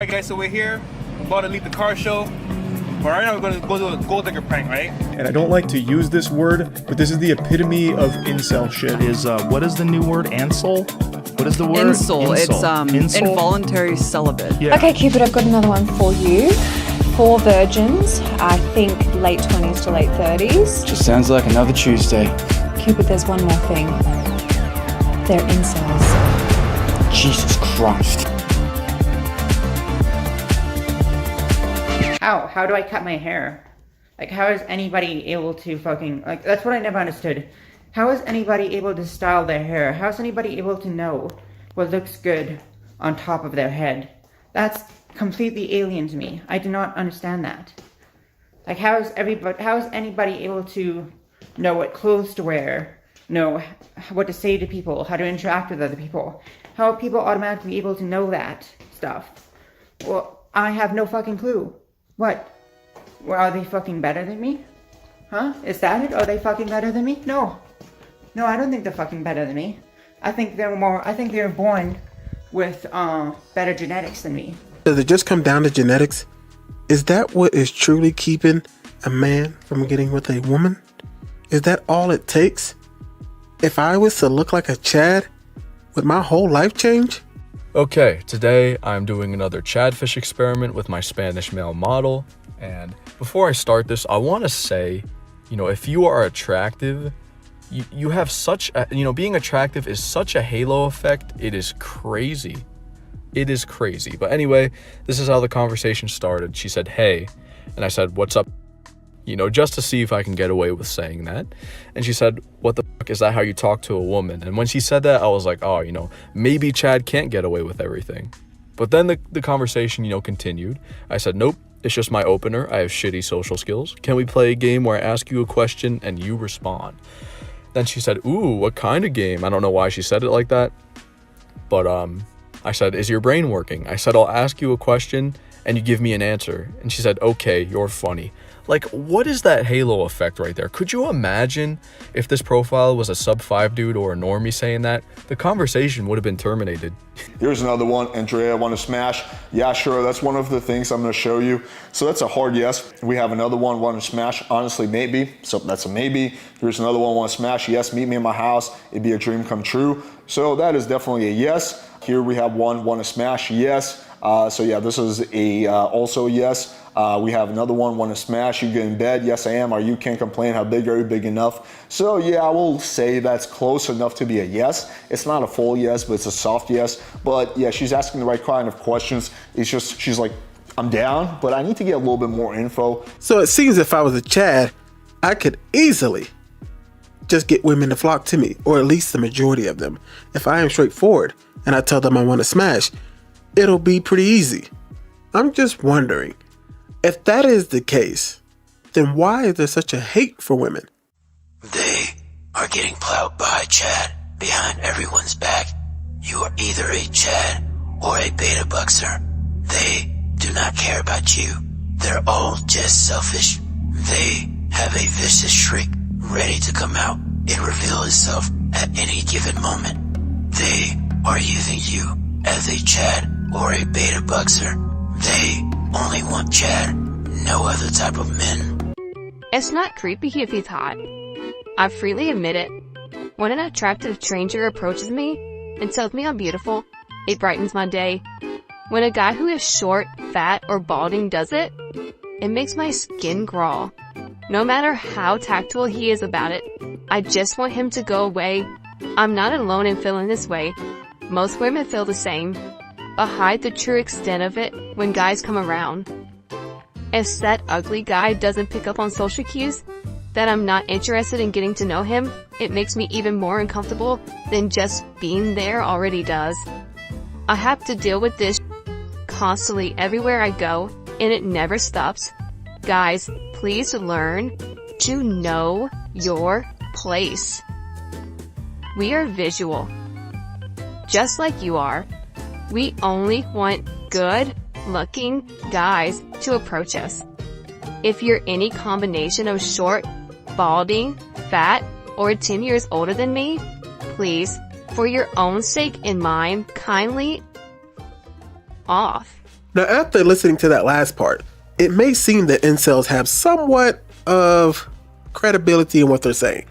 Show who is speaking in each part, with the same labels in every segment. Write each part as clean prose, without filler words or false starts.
Speaker 1: Alright guys, so we're here, about to leave the car show. But right now we're gonna go do a gold digger prank, right?
Speaker 2: And I don't like to use this word, but this is the epitome of incel shit.
Speaker 3: What is the new word? Ansel? What is the word?
Speaker 4: Incel. It's
Speaker 3: Incel?
Speaker 4: involuntary celibate.
Speaker 3: Yeah.
Speaker 5: Okay, Cupid, I've got another one for you. 4 virgins, I think late 20s to late 30s.
Speaker 6: Just sounds like another Tuesday.
Speaker 5: Cupid, there's one more thing. They're incels.
Speaker 6: Jesus Christ.
Speaker 7: How do I cut my hair? Like, how is anybody able to fucking, like, that's what I never understood. How is anybody able to style their hair? How is anybody able to know what looks good on top of their head? That's completely alien to me. I do not understand that. Like, how is anybody able to know what clothes to wear, know what to say to people, how to interact with other people? How are people automatically able to know that stuff? Well, I have no fucking clue. What? Well, are they fucking better than me? Huh? Is that it? Are they fucking better than me? No. No, I don't think they're fucking better than me. I think they're born with better genetics than me.
Speaker 8: Does it just come down to genetics? Is that what is truly keeping a man from getting with a woman? Is that all it takes? If I was to look like a Chad, would my whole life change?
Speaker 9: Okay, today I'm doing another chadfish experiment with my Spanish male model. And before I start this, I want to say, if you are attractive, you have such a, being attractive is such a halo effect. It is crazy. It is crazy. But anyway, this is how the conversation started. She said, "Hey," and I said, "What's up?" Just to see if I can get away with saying that. And she said, "What the fuck, is that how you talk to a woman?" And when she said that, I was like, oh, maybe Chad can't get away with everything. But then the conversation, continued. I said, "Nope, it's just my opener. I have shitty social skills. Can we play a game where I ask you a question and you respond?" Then she said, "Ooh, what kind of game?" I don't know why she said it like that. But I said, "Is your brain working?" I said, "I'll ask you a question and you give me an answer." And she said, "Okay, you're funny." Like, what is that halo effect right there? Could you imagine if this profile was a sub-5 dude or a normie saying that? The conversation would have been terminated.
Speaker 10: Here's another one. Andrea, want to smash? Yeah, sure. That's one of the things I'm going to show you. So that's a hard yes. We have another one, want to smash? Honestly, maybe. So that's a maybe. Here's another one, want to smash? Yes, meet me in my house. It'd be a dream come true. So that is definitely a yes. Here we have one, want to smash? Yes. So yeah, this is a also yes. We have another one, want to smash? You get in bed? Yes, I am. Are you? Can't complain. How big are you? Big enough? So yeah, I will say that's close enough to be a yes. It's not a full yes, but it's a soft yes. But yeah, she's asking the right kind of questions. It's just, she's like, I'm down, but I need to get a little bit more info.
Speaker 8: So it seems if I was a Chad, I could easily just get women to flock to me, or at least the majority of them. If I am straightforward and I tell them I want to smash, it'll be pretty easy. I'm just wondering, if that is the case, then why is there such a hate for women?
Speaker 11: They are getting plowed by Chad behind everyone's back. You are either a Chad or a beta buxer. They do not care about you. They're all just selfish. They have a vicious shriek ready to come out and reveal itself at any given moment. They are using you as a Chad or a beta buxer. They only want Chad, no other type of men.
Speaker 12: It's not creepy if he's hot. I freely admit it. When an attractive stranger approaches me and tells me I'm beautiful, it brightens my day. When a guy who is short, fat, or balding does it, it makes my skin crawl. No matter how tactful he is about it, I just want him to go away. I'm not alone in feeling this way. Most women feel the same, but hide the true extent of it when guys come around. If that ugly guy doesn't pick up on social cues that I'm not interested in getting to know him, it makes me even more uncomfortable than just being there already does. I have to deal with this constantly everywhere I go, and it never stops. Guys, please learn to know your place. We are visual, just like you are. We only want good-looking guys to approach us. If you're any combination of short, balding, fat, or 10 years older than me, please, for your own sake and mine, kindly off.
Speaker 8: Now, after listening to that last part, it may seem that incels have somewhat of credibility in what they're saying.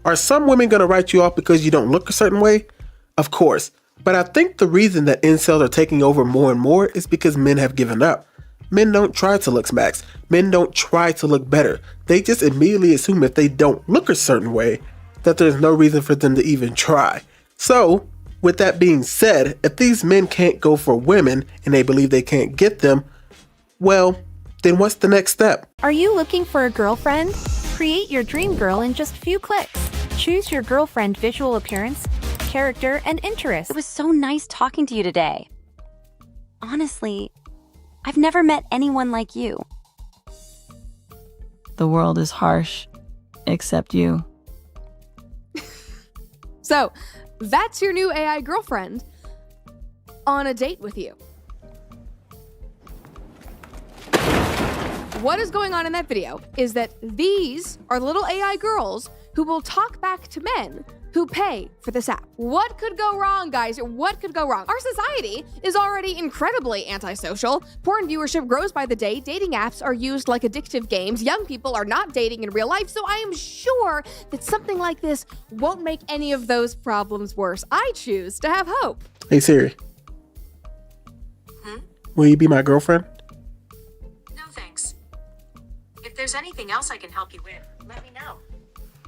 Speaker 8: Are some women going to write you off because you don't look a certain way? Of course. But I think the reason that incels are taking over more and more is because men have given up. Men don't try to look smacks. Men don't try to look better. They just immediately assume if they don't look a certain way, that there's no reason for them to even try. So, with that being said, if these men can't go for women and they believe they can't get them, well, then what's the next step?
Speaker 4: Are you looking for a girlfriend? Create your dream girl in just a few clicks. Choose your girlfriend visual appearance, character, and interests.
Speaker 13: It was so nice talking to you today. Honestly, I've never met anyone like you.
Speaker 14: The world is harsh, except you.
Speaker 15: So, that's your new AI girlfriend on a date with you. What is going on in that video is that these are little AI girls who will talk back to men who pay for this app. What could go wrong, guys? What could go wrong? Our society is already incredibly antisocial. Porn viewership grows by the day. Dating apps are used like addictive games. Young people are not dating in real life, so I am sure that something like this won't make any of those problems worse. I choose to have hope.
Speaker 8: Hey Siri. Will you be my girlfriend?
Speaker 16: No thanks. If there's anything else I can help you with, let me know.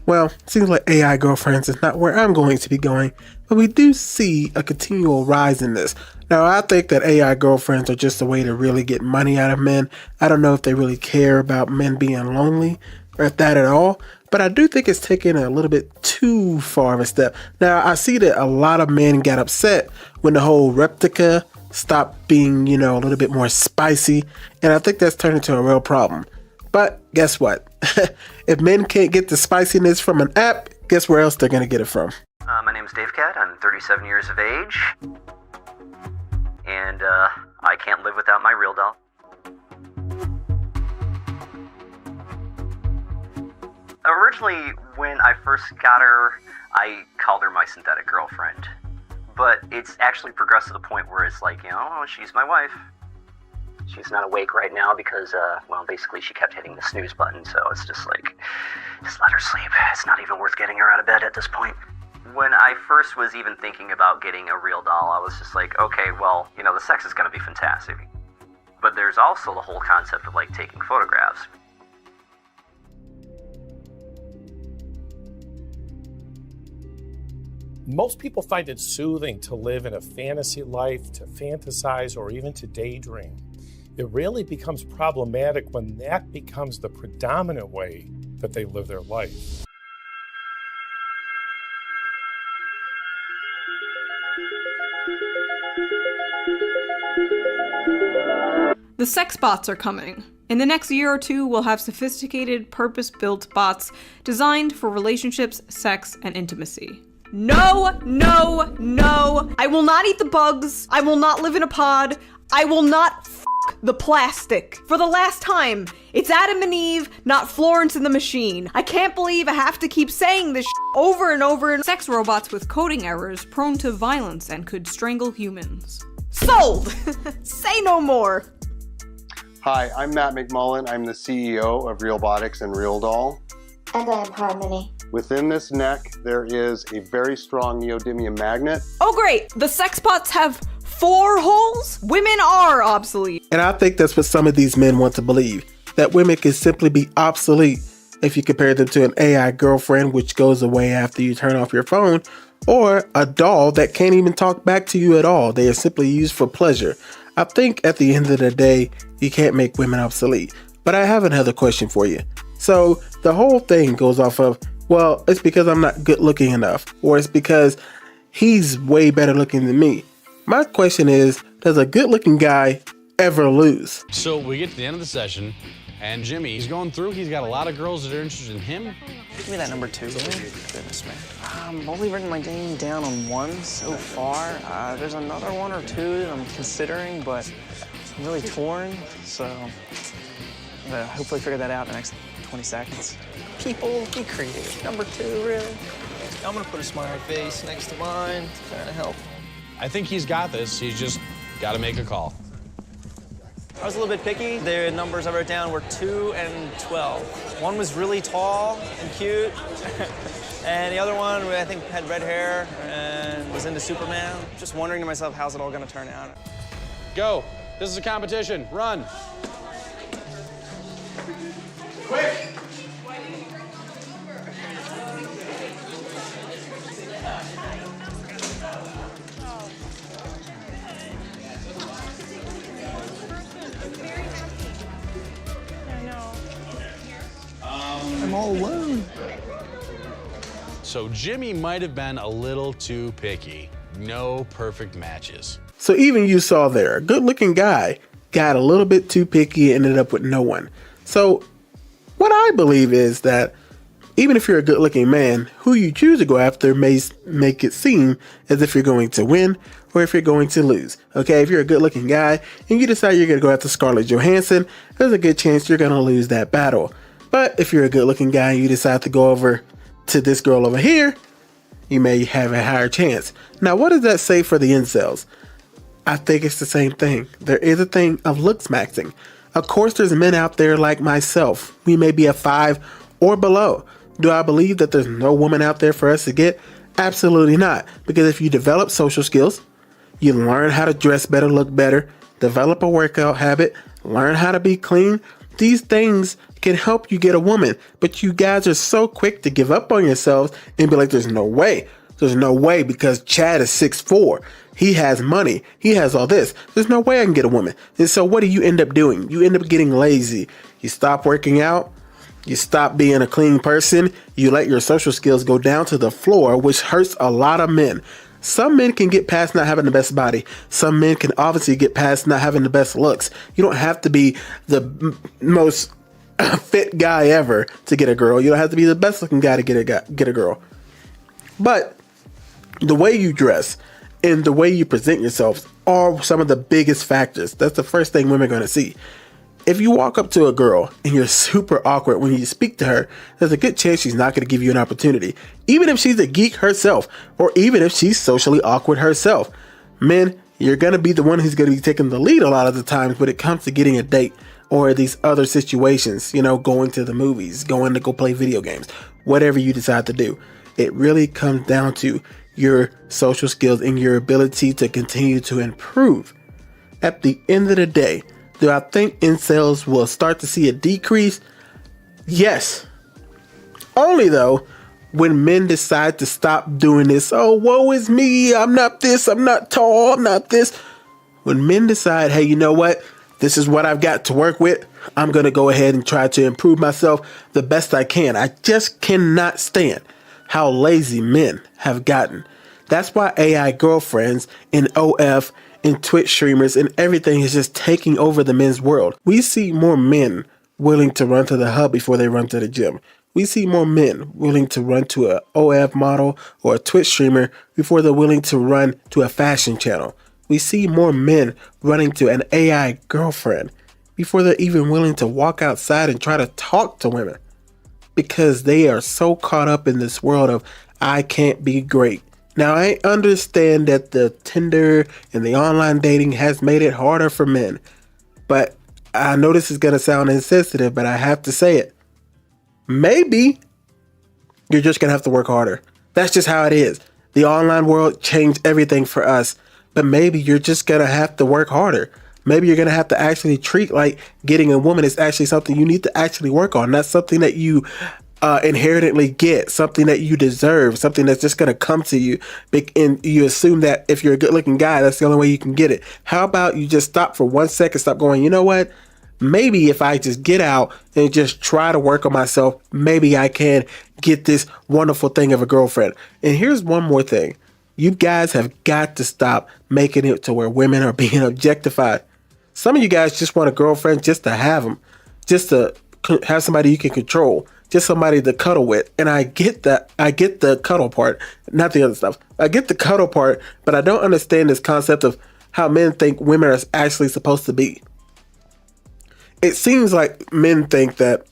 Speaker 8: Well, seems like AI girlfriends is not where I'm going to be going, but we do see a continual rise in this. Now, I think that AI girlfriends are just a way to really get money out of men. I don't know if they really care about men being lonely or if that at all, but I do think it's taken a little bit too far of a step. Now, I see that a lot of men got upset when the whole replica stopped being, a little bit more spicy, and I think that's turned into a real problem. But guess what? If men can't get the spiciness from an app, guess where else they're going to get it from?
Speaker 17: My name's Dave Cat. I'm 37 years of age. And I can't live without my real doll. Originally, when I first got her, I called her my synthetic girlfriend. But it's actually progressed to the point where it's like, she's my wife. She's not awake right now because, basically she kept hitting the snooze button, so it's just like, just let her sleep. It's not even worth getting her out of bed at this point. When I first was even thinking about getting a real doll, I was just like, okay, well, the sex is going to be fantastic. But there's also the whole concept of, taking photographs.
Speaker 18: Most people find it soothing to live in a fantasy life, to fantasize, or even to daydream. It really becomes problematic when that becomes the predominant way that they live their life.
Speaker 19: The sex bots are coming. In the next year or two, we'll have sophisticated, purpose-built bots designed for relationships, sex, and intimacy. No, no, no. I will not eat the bugs. I will not live in a pod. I will not the plastic. For the last time, it's Adam and Eve, not Florence and the Machine. I can't believe I have to keep saying this over and over. Sex robots with coding errors, prone to violence and could strangle humans. Sold! Say no more.
Speaker 20: Hi, I'm Matt McMullen. I'm the CEO of Realbotics and Real Doll.
Speaker 21: And I am Harmony.
Speaker 20: Within this neck, there is a very strong neodymium magnet.
Speaker 19: Oh great, the sex bots have 4 holes? Women are obsolete.
Speaker 8: And I think that's what some of these men want to believe, that women can simply be obsolete if you compare them to an AI girlfriend which goes away after you turn off your phone, or a doll that can't even talk back to you at all. They are simply used for pleasure. I think at the end of the day, you can't make women obsolete. But I have another question for you. So the whole thing goes off of, well, it's because I'm not good looking enough, or it's because he's way better looking than me. My question is, does a good looking guy ever lose?
Speaker 22: So we get to the end of the session, and Jimmy, he's going through, he's got a lot of girls that are interested in him.
Speaker 6: Give me that number 2. Goodness, man. I've only written my name down on one so far. There's another one or two that I'm considering, but I'm really torn, so I'm gonna hopefully figure that out in the next 20 seconds. People, be creative. Number 2, really. I'm gonna put a smiley face next to mine to kind of help.
Speaker 22: I think he's got this. He's just got to make a call.
Speaker 6: I was a little bit picky. The numbers I wrote down were 2 and 12. One was really tall and cute, and the other one I think had red hair and was into Superman. Just wondering to myself, how's it all gonna turn out?
Speaker 22: Go. This is a competition. Run.
Speaker 6: Quick!
Speaker 22: I'm all alone. So Jimmy might have been a little too picky. No perfect matches.
Speaker 8: So even you saw there, a good looking guy got a little bit too picky and ended up with no one. So what I believe is that even if you're a good looking man, who you choose to go after may make it seem as if you're going to win or if you're going to lose. Okay, if you're a good looking guy and you decide you're going to go after Scarlett Johansson, there's a good chance you're going to lose that battle. But if you're a good looking guy and you decide to go over to this girl over here, you may have a higher chance. Now, what does that say for the incels? I think it's the same thing. There is a thing of looks maxing. Of course, there's men out there like myself. We may be a 5 or below. Do I believe that there's no woman out there for us to get? Absolutely not. Because if you develop social skills, you learn how to dress better, look better, develop a workout habit, learn how to be clean, these things can help you get a woman. But you guys are so quick to give up on yourselves and be like, there's no way. There's no way because Chad is 6'4". He has money. He has all this. There's no way I can get a woman. And so what do you end up doing? You end up getting lazy. You stop working out. You stop being a clean person. You let your social skills go down to the floor, which hurts a lot of men. Some men can get past not having the best body. Some men can obviously get past not having the best looks. You don't have to be the most fit guy ever to get a girl. You don't have to be the best looking guy to get a girl. But the way you dress and the way you present yourself are some of the biggest factors. That's the first thing women are going to see. If you walk up to a girl and you're super awkward when you speak to her, there's a good chance she's not going to give you an opportunity. Even if she's a geek herself, or even if she's socially awkward herself. Men, you're going to be the one who's going to be taking the lead a lot of the times when it comes to getting a date or these other situations, you know, going to the movies, going to go play video games, whatever you decide to do. It really comes down to your social skills and your ability to continue to improve. At the end of the day, do I think incels will start to see a decrease? Yes. Only though, when men decide to stop doing this, oh, woe is me, I'm not this, I'm not tall, I'm not this. When men decide, hey, you know what? This is what I've got to work with. I'm going to go ahead and try to improve myself the best I can. I just cannot stand how lazy men have gotten. That's why AI girlfriends and OF and Twitch streamers and everything is just taking over the men's world. We see more men willing to run to the hub before they run to the gym. We see more men willing to run to a OF model or a Twitch streamer before they're willing to run to a fashion channel. We see more men running to an AI girlfriend before they're even willing to walk outside and try to talk to women. Because they are so caught up in this world of, I can't be great. Now, I understand that the Tinder and the online dating has made it harder for men. But I know this is going to sound insensitive, but I have to say it. Maybe you're just going to have to work harder. That's just how it is. The online world changed everything for us. But maybe you're just going to have to work harder. Maybe you're going to have to actually treat like getting a woman is actually something you need to actually work on. Not something that you inherently get, something that you deserve, something that's just going to come to you. And you assume that if you're a good looking guy, that's the only way you can get it. How about you just stop for 1 second, stop going, you know what? Maybe if I just get out and just try to work on myself, maybe I can get this wonderful thing of a girlfriend. And here's one more thing. You guys have got to stop making it to where women are being objectified. Some of you guys just want a girlfriend just to have them, just to have somebody you can control, just somebody to cuddle with. And I get that. I get the cuddle part, not the other stuff. I get the cuddle part, but I don't understand this concept of how men think women are actually supposed to be. It seems like men think that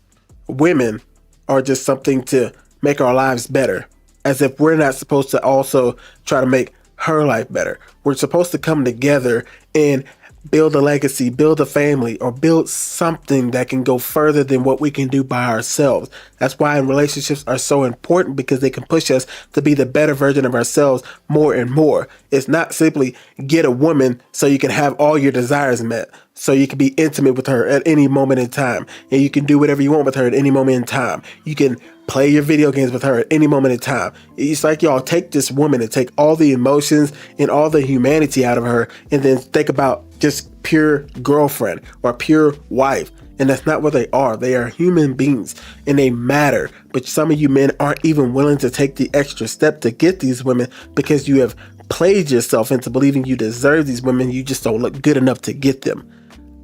Speaker 8: women are just something to make our lives better, as if we're not supposed to also try to make her life better. We're supposed to come together and build a legacy, build a family, or build something that can go further than what we can do by ourselves. That's why relationships are so important, because they can push us to be the better version of ourselves more and more. It's not simply get a woman so you can have all your desires met, so you can be intimate with her at any moment in time, and you can do whatever you want with her at any moment in time. You can play your video games with her at any moment in time. It's like y'all take this woman and take all the emotions and all the humanity out of her, and then think about just pure girlfriend or pure wife. And that's not what they are. They are human beings and they matter. But some of you men aren't even willing to take the extra step to get these women, because you have played yourself into believing you deserve these women. You just don't look good enough to get them.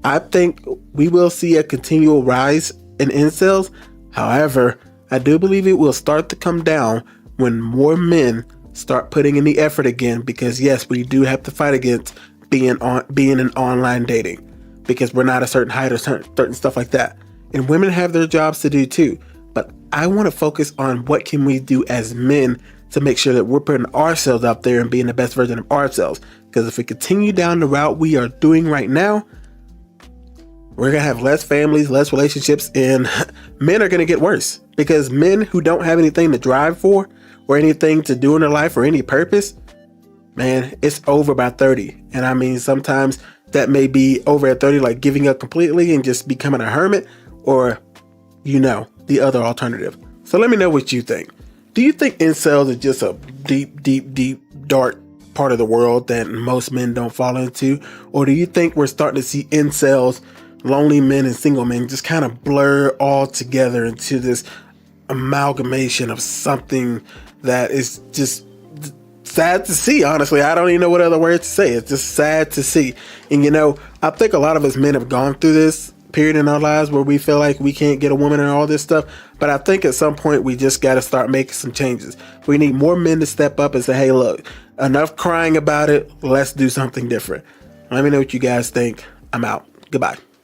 Speaker 8: I think we will see a continual rise in incels. However, I do believe it will start to come down when more men start putting in the effort again, because yes, we do have to fight against being in online dating, because we're not a certain height or certain stuff like that. And women have their jobs to do too. But I want to focus on what can we do as men to make sure that we're putting ourselves out there and being the best version of ourselves. Because if we continue down the route we are doing right now, we're going to have less families, less relationships, and men are going to get worse. Because men who don't have anything to drive for or anything to do in their life or any purpose, man, it's over by 30. And I mean, sometimes that may be over at 30, like giving up completely and just becoming a hermit, or, the other alternative. So let me know what you think. Do you think incels are just a deep, dark part of the world that most men don't fall into? Or do you think we're starting to see incels, lonely men and single men, just kind of blur all together into this amalgamation of something that is just sad to see? Honestly, I don't even know what other word to say. It's just sad to see. And I think a lot of us men have gone through this period in our lives where we feel like we can't get a woman and all this stuff. But I think at some point we just got to start making some changes. We need more men to step up and say, hey, look, enough crying about it. Let's do something different. Let me know what you guys think. I'm out. Goodbye.